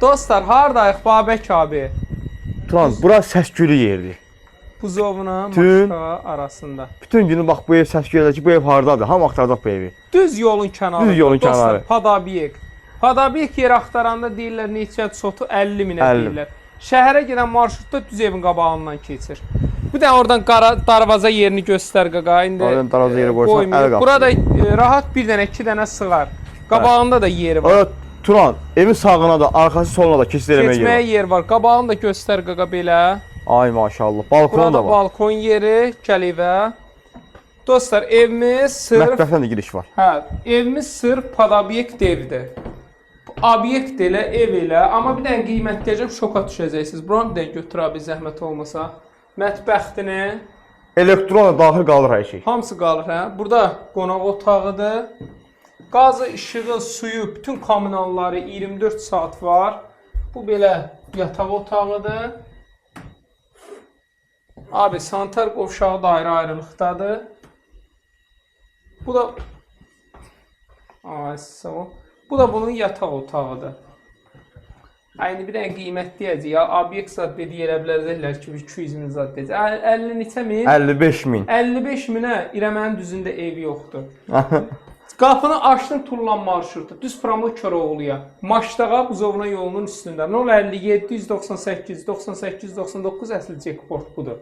Dostlar, hardayıq Babək abi? Turan, bura səs-küylü yerdir. Buzovla Bütün- Maşka arasında. Bütün günü bax bu ev səs-küylə ki, bu ev hardadır? Hamı axtaracaq bu evi. Düz yolun kənarında. Düz yolun Dostlar, kənarı. Padabiyek. Padabiyek yer axtaranda deyirlər neçə sotu 50 minə 50. deyirlər. Şəhərə gedən marşrutda düz evin qabağından keçir. Bir də oradan darvaza yerini göstər qaqa. İndi Oradan darvaza yeri qoysan, qoymayıb. əl qapı. Burada rahat bir dənə, iki dənə sığar. Qabağında da yeri var. Orada Turan, evin sağına da, arxası soluna da keçid eləməyə Keçməyə yer var. yer var. Qabağını da göstər qaqa belə. Ay maşallah, balkon Burada da var. balkon yeri, gəlivə. Dostlar, evimiz sırf Mətbəxdən də giriş var. hə, evimiz sırf padobyekt evdir. Obyekt elə, ev elə, amma bir dənə qiymət deyəcəm, şoka düşəcəksiniz. Buranı bir dənə götür abi, zəhmət olmasa. Mətbəxtini, Elektron da daxil qalır hər şey. hamısı qalır, hə? Burada qonaq otağıdır. Qazı, işığı, suyu, bütün kommunalları 24 saat var. Bu belə yataq otağıdır. Abi, sanitar qovşağı da ayrı-ayrılıqdadır. Bu da ay, sağ ol. Bu da bunun yataq otağıdır. Aynı bir dənə qiymət deyəcək. Ya, obyekt zad dediyi elə bilərlər ki, 200 min zad deyəcək. 50 neçə min? 55 min. 55 minə İrəmənin düzündə evi yoxdur. Qapını açdın Turlan marşrutu, düz Pramlı Koroğluya, Maşdağa, Buzovna yolunun üstündə. 057 198 98 99 əsl jackpot budur.